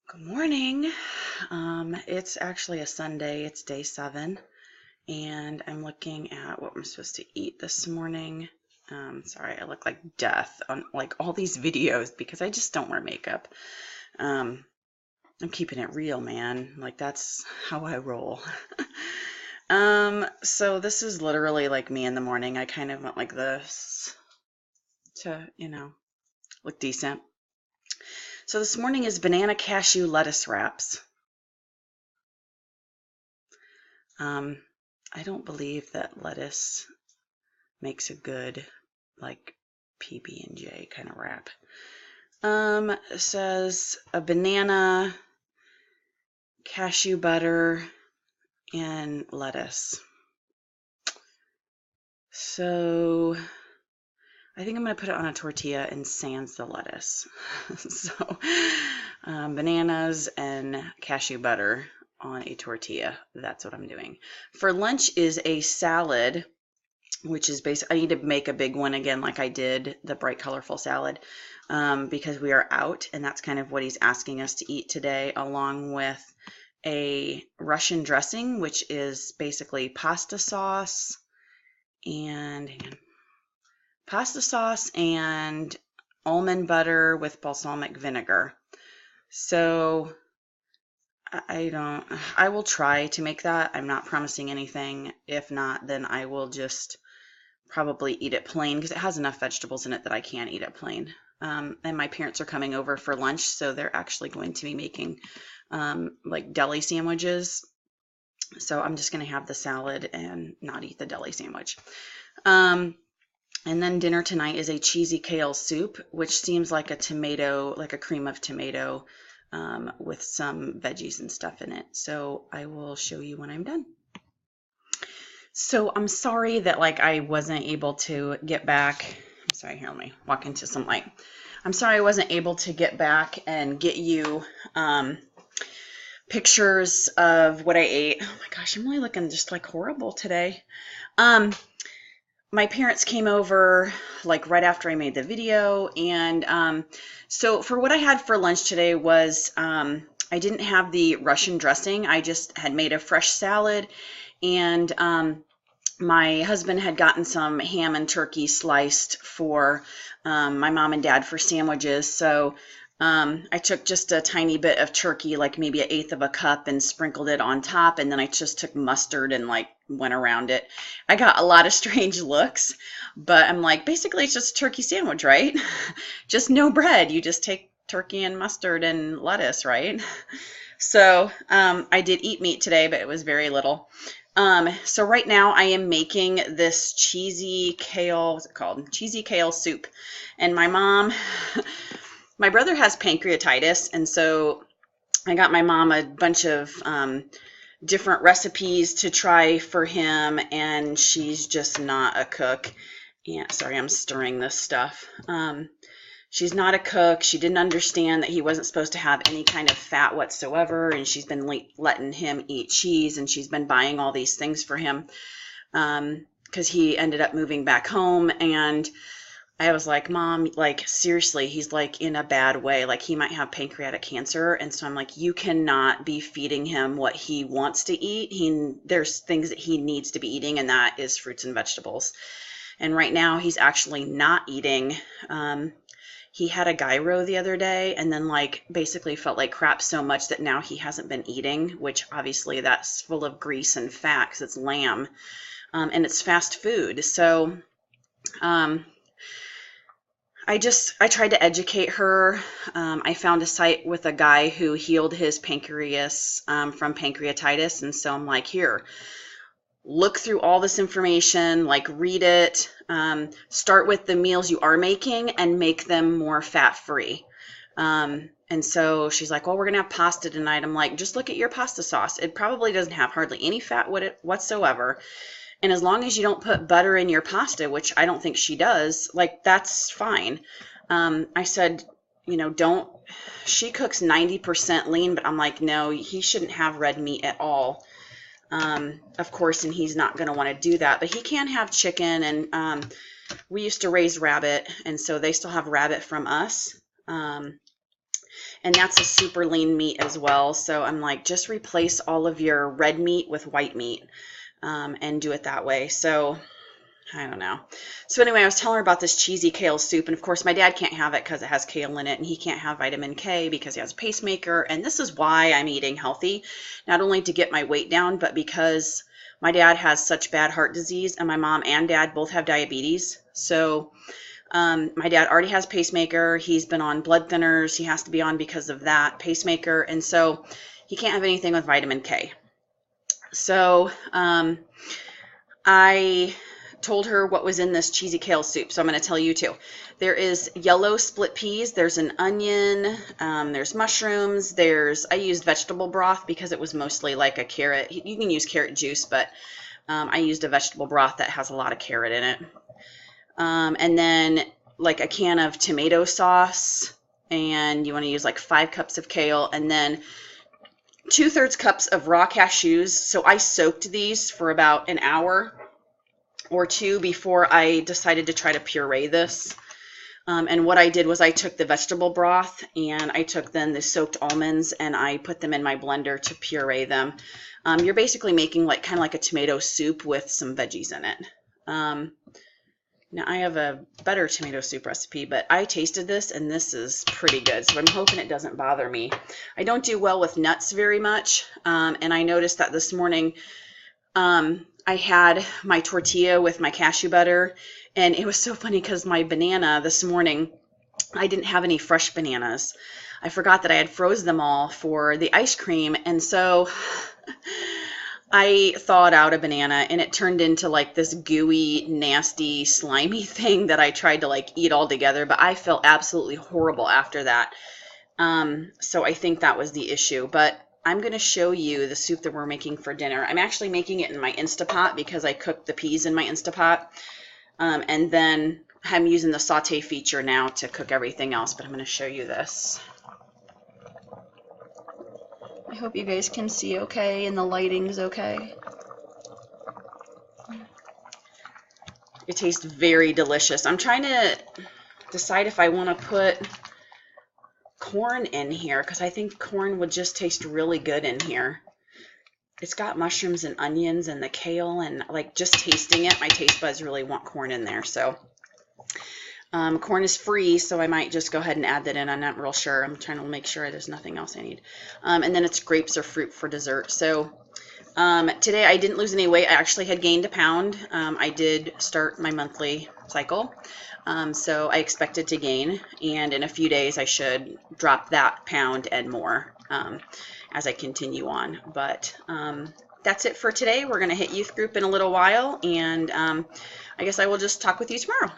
Good morning. It's actually a Sunday. It's day 7, and I'm looking at what I'm supposed to eat this morning. Sorry, I look like death on like all these videos because I just don't wear makeup. Um, I'm keeping it real, man. Like that's how I roll. So this is literally like me in the morning. I kind of went like this to, look decent. So this morning is banana cashew lettuce wraps. Um, I don't believe that lettuce makes a good like PB&J kind of wrap. It says a banana, cashew butter, and lettuce. So I think I'm going to put it on a tortilla and sans the lettuce. So bananas and cashew butter on a tortilla. That's what I'm doing. For lunch is a salad, which is basically, I need to make a big one again like I did the bright colorful salad because we are out, and that's kind of what he's asking us to eat today, along with a Russian dressing, which is basically pasta sauce and almond butter with balsamic vinegar. So I will try to make that. I'm not promising anything. If not, then I will just probably eat it plain because it has enough vegetables in it that I can eat it plain. And my parents are coming over for lunch, so they're actually going to be making like deli sandwiches. So I'm just going to have the salad and not eat the deli sandwich. And then dinner tonight is a cheesy kale soup, which seems like a tomato, like a cream of tomato with some veggies and stuff in it. So I will show you when I'm done. So I'm sorry that like I wasn't able to get back. I'm sorry, here, let me walk into some light. I'm sorry I wasn't able to get back and get you pictures of what I ate. Oh my gosh, I'm really looking just like horrible today. My parents came over like right after I made the video, and so for what I had for lunch today was I didn't have the Russian dressing. I just had made a fresh salad, and my husband had gotten some ham and turkey sliced for my mom and dad for sandwiches. So I took just a tiny bit of turkey, like maybe 1/8 of a cup, and sprinkled it on top. And then I just took mustard and like went around it. I got a lot of strange looks, but I'm like, basically it's just a turkey sandwich, right? Just no bread. You just take turkey and mustard and lettuce, right? So I did eat meat today, but it was very little. So right now I am making this cheesy kale, what's it called? Cheesy kale soup. And my mom, my brother has pancreatitis, and so I got my mom a bunch of different recipes to try for him, and she's just not a cook. Yeah, sorry, I'm stirring this stuff. She's not a cook. She didn't understand that he wasn't supposed to have any kind of fat whatsoever, and she's been letting him eat cheese, and she's been buying all these things for him because he ended up moving back home. And I was like, Mom, like seriously, he's like in a bad way. Like he might have pancreatic cancer. And so I'm like, you cannot be feeding him what he wants to eat. There's things that he needs to be eating, and that is fruits and vegetables. And right now he's actually not eating. He had a gyro the other day, and then like basically felt like crap so much that now he hasn't been eating, which obviously that's full of grease and fat because it's lamb, and it's fast food. So I tried to educate her. I found a site with a guy who healed his pancreas from pancreatitis, and so I'm like, here, look through all this information, like read it, start with the meals you are making and make them more fat-free. And so she's like, well, we're going to have pasta tonight. I'm like, just look at your pasta sauce. It probably doesn't have hardly any fat whatsoever. And as long as you don't put butter in your pasta, which I don't think she does, like that's fine. I said, she cooks 90% lean, but I'm like, no, he shouldn't have red meat at all. Of course, and he's not going to want to do that, but he can have chicken, and we used to raise rabbit, and so they still have rabbit from us. And that's a super lean meat as well. So I'm like, just replace all of your red meat with white meat, and do it that way. So I don't know. So anyway, I was telling her about this cheesy kale soup, and of course my dad can't have it because it has kale in it, and he can't have vitamin K because he has a pacemaker. And this is why I'm eating healthy, not only to get my weight down, but because my dad has such bad heart disease, and my mom and dad both have diabetes. So my dad already has pacemaker. He's been on blood thinners. He has to be on because of that pacemaker, and so he can't have anything with vitamin K. So I told her what was in this cheesy kale soup, so I'm going to tell you too. There is yellow split peas, there's an onion, there's mushrooms, I used vegetable broth because it was mostly like a carrot. You can use carrot juice, but I used a vegetable broth that has a lot of carrot in it. And then like a can of tomato sauce, and you want to use like 5 cups of kale, and then 2/3 cups of raw cashews. So I soaked these for about an hour or 2 before I decided to try to puree this. And what I did was I took the vegetable broth and I took then the soaked almonds and I put them in my blender to puree them. You're basically making like kind of like a tomato soup with some veggies in it. Now I have a better tomato soup recipe, but I tasted this and this is pretty good, so I'm hoping it doesn't bother me. I don't do well with nuts very much, and I noticed that this morning I had my tortilla with my cashew butter, and it was so funny because my banana this morning, I didn't have any fresh bananas. I forgot that I had froze them all for the ice cream, and so I thawed out a banana and it turned into like this gooey, nasty, slimy thing that I tried to like eat all together, but I felt absolutely horrible after that. So I think that was the issue, but I'm going to show you the soup that we're making for dinner. I'm actually making it in my Instapot because I cooked the peas in my Instapot. And then I'm using the saute feature now to cook everything else, but I'm going to show you this. I hope you guys can see okay and the lighting's okay. It tastes very delicious. I'm trying to decide if I want to put corn in here because I think corn would just taste really good in here. It's got mushrooms and onions and the kale, and like just tasting it, my taste buds really want corn in there. So corn is free, so I might just go ahead and add that in. I'm not real sure. I'm trying to make sure there's nothing else I need. And then it's grapes or fruit for dessert. So today I didn't lose any weight. I actually had gained a pound. I did start my monthly cycle. So I expected to gain, and in a few days I should drop that pound and more as I continue on. But that's it for today. We're going to hit youth group in a little while, and I guess I will just talk with you tomorrow.